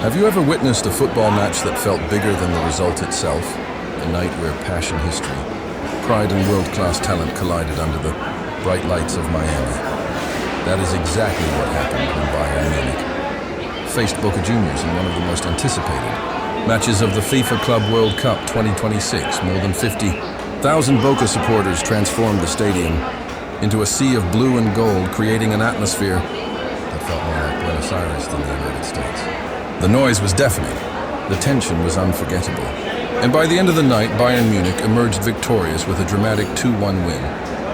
Have you ever witnessed a football match that felt bigger than the result itself? A night where passion, history, pride and world-class talent collided under the bright lights of Miami. That is exactly what happened when Bayern Munich faced Boca Juniors in one of the most anticipated matches of the FIFA Club World Cup 2026. More than 50,000 Boca supporters transformed the stadium into a sea of blue and gold, creating an atmosphere that felt more like Buenos Aires than the United States. The noise was deafening. The tension was unforgettable. And by the end of the night, Bayern Munich emerged victorious with a dramatic 2-1 win.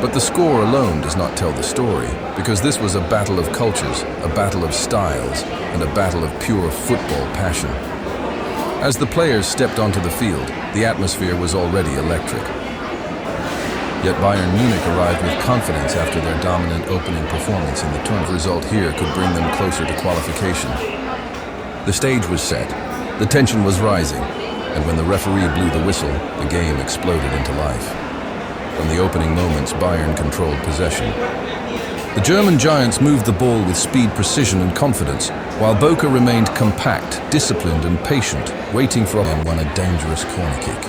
But the score alone does not tell the story, because this was a battle of cultures, a battle of styles, and a battle of pure football passion. As the players stepped onto the field, the atmosphere was already electric. Yet Bayern Munich arrived with confidence after their dominant opening performance in the tournament. The result here could bring them closer to qualification. The stage was set, the tension was rising, and when the referee blew the whistle, the game exploded into life. From the opening moments, Bayern controlled possession. The German giants moved the ball with speed, precision, and confidence, while Boca remained compact, disciplined, and patient, waiting for and won a dangerous corner kick.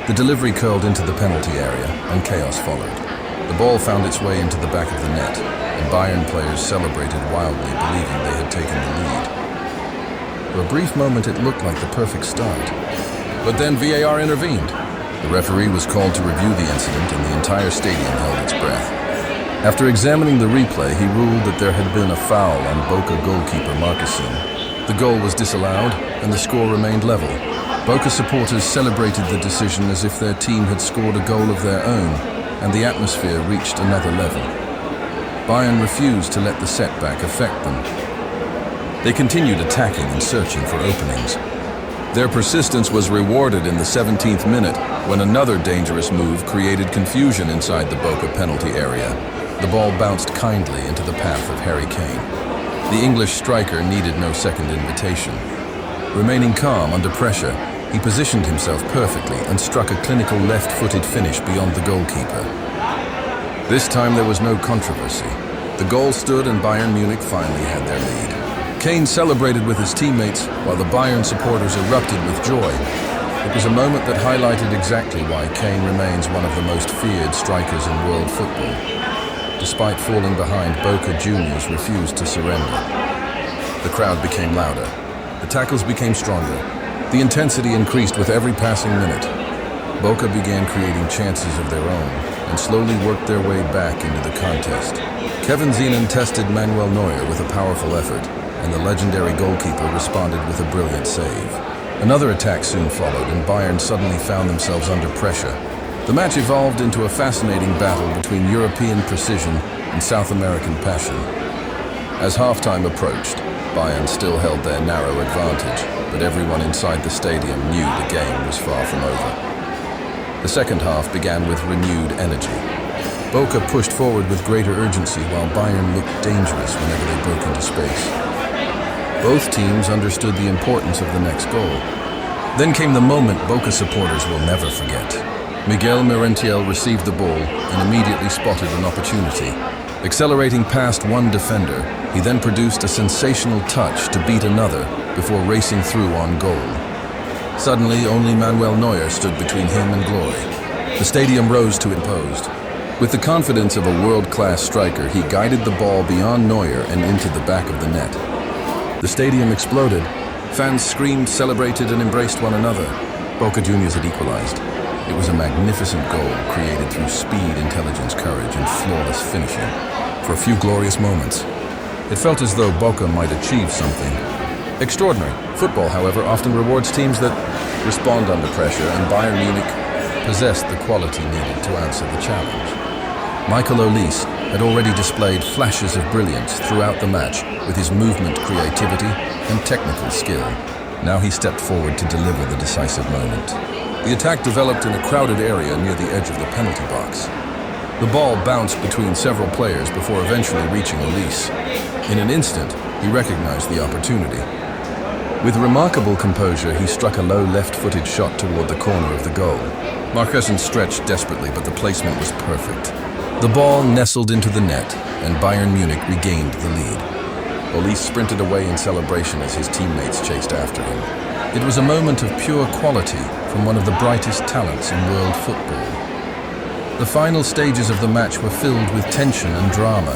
The delivery curled into the penalty area, and chaos followed. The ball found its way into the back of the net, and Bayern players celebrated wildly, believing they had taken the lead. For a brief moment, it looked like the perfect start. But then VAR intervened. The referee was called to review the incident, and the entire stadium held its breath. After examining the replay, he ruled that there had been a foul on Boca goalkeeper Marquezin. The goal was disallowed, and the score remained level. Boca supporters celebrated the decision as if their team had scored a goal of their own, and the atmosphere reached another level. Bayern refused to let the setback affect them. They continued attacking and searching for openings. Their persistence was rewarded in the 17th minute when another dangerous move created confusion inside the Boca penalty area. The ball bounced kindly into the path of Harry Kane. The English striker needed no second invitation. Remaining calm under pressure, he positioned himself perfectly and struck a clinical left-footed finish beyond the goalkeeper. This time there was no controversy. The goal stood and Bayern Munich finally had their lead. Kane celebrated with his teammates while the Bayern supporters erupted with joy. It was a moment that highlighted exactly why Kane remains one of the most feared strikers in world football. Despite falling behind, Boca Juniors refused to surrender. The crowd became louder. The tackles became stronger. The intensity increased with every passing minute. Boca began creating chances of their own and slowly worked their way back into the contest. Kevin Zenon tested Manuel Neuer with a powerful effort, and the legendary goalkeeper responded with a brilliant save. Another attack soon followed, and Bayern suddenly found themselves under pressure. The match evolved into a fascinating battle between European precision and South American passion. As halftime approached, Bayern still held their narrow advantage, but everyone inside the stadium knew the game was far from over. The second half began with renewed energy. Boca pushed forward with greater urgency, while Bayern looked dangerous whenever they broke into space. Both teams understood the importance of the next goal. Then came the moment Boca supporters will never forget. Miguel Merentiel received the ball and immediately spotted an opportunity. Accelerating past one defender, he then produced a sensational touch to beat another before racing through on goal. Suddenly, only Manuel Neuer stood between him and glory. The stadium rose to imposed. With the confidence of a world-class striker, he guided the ball beyond Neuer and into the back of the net. The stadium exploded. Fans screamed, celebrated, and embraced one another. Boca Juniors had equalized. It was a magnificent goal created through speed, intelligence, courage, and flawless finishing. For a few glorious moments, it felt as though Boca might achieve something extraordinary. Football, however, often rewards teams that respond under pressure, and Bayern Munich possessed the quality needed to answer the challenge. Michael Olise had already displayed flashes of brilliance throughout the match with his movement, creativity, and technical skill. Now he stepped forward to deliver the decisive moment. The attack developed in a crowded area near the edge of the penalty box. The ball bounced between several players before eventually reaching Olise. In an instant, he recognized the opportunity. With remarkable composure, he struck a low left-footed shot toward the corner of the goal. Marquezin stretched desperately, but the placement was perfect. The ball nestled into the net, and Bayern Munich regained the lead. Olise sprinted away in celebration as his teammates chased after him. It was a moment of pure quality from one of the brightest talents in world football. The final stages of the match were filled with tension and drama.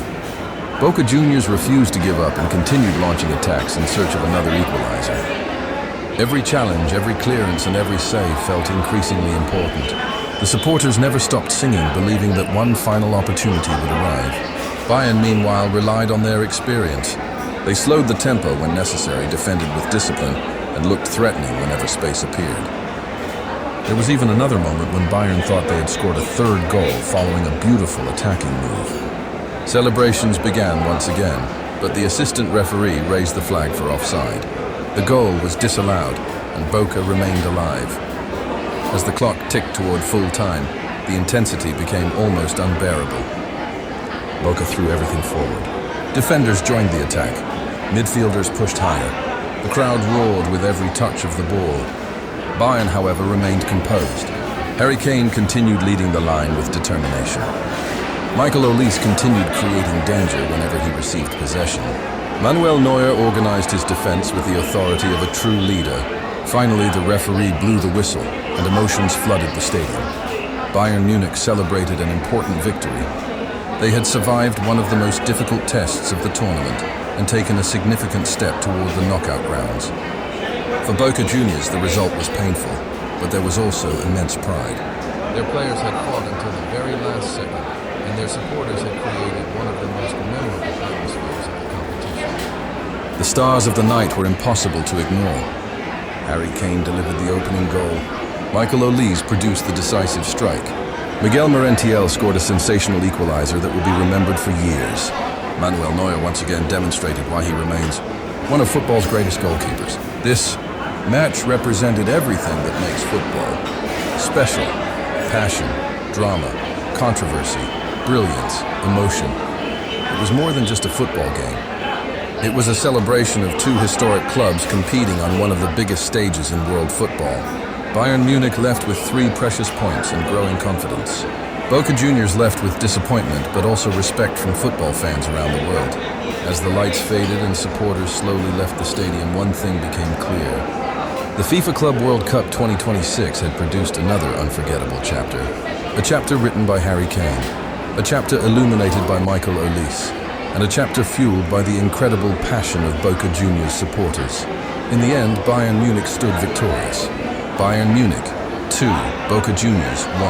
Boca Juniors refused to give up and continued launching attacks in search of another equalizer. Every challenge, every clearance, and every save felt increasingly important. The supporters never stopped singing, believing that one final opportunity would arrive. Bayern, meanwhile, relied on their experience. They slowed the tempo when necessary, defended with discipline, and looked threatening whenever space appeared. There was even another moment when Bayern thought they had scored a third goal following a beautiful attacking move. Celebrations began once again, but the assistant referee raised the flag for offside. The goal was disallowed, and Boca remained alive. As the clock ticked toward full time, the intensity became almost unbearable. Boca threw everything forward. Defenders joined the attack. Midfielders pushed higher. The crowd roared with every touch of the ball. Bayern, however, remained composed. Harry Kane continued leading the line with determination. Michael Olise continued creating danger whenever he received possession. Manuel Neuer organized his defense with the authority of a true leader. Finally, the referee blew the whistle, and emotions flooded the stadium. Bayern Munich celebrated an important victory. They had survived one of the most difficult tests of the tournament and taken a significant step toward the knockout rounds. For Boca Juniors, the result was painful, but there was also immense pride. Their players had fought until the very last second, and their supporters had created one of the most memorable atmospheres of the competition. The stars of the night were impossible to ignore. Harry Kane delivered the opening goal. Michael Olise produced the decisive strike. Miguel Merentiel scored a sensational equalizer that will be remembered for years. Manuel Neuer once again demonstrated why he remains one of football's greatest goalkeepers. This match represented everything that makes football special: passion, drama, controversy, brilliance, emotion. It was more than just a football game. It was a celebration of two historic clubs competing on one of the biggest stages in world football. Bayern Munich left with 3 precious points and growing confidence. Boca Juniors left with disappointment, but also respect from football fans around the world. As the lights faded and supporters slowly left the stadium, one thing became clear. The FIFA Club World Cup 2026 had produced another unforgettable chapter. A chapter written by Harry Kane, a chapter illuminated by Michael Olise, and a chapter fueled by the incredible passion of Boca Juniors supporters. In the end, Bayern Munich stood victorious. Bayern Munich 2, Boca Juniors 1.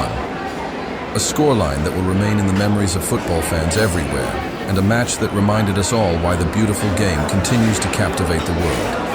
A scoreline that will remain in the memories of football fans everywhere, and a match that reminded us all why the beautiful game continues to captivate the world.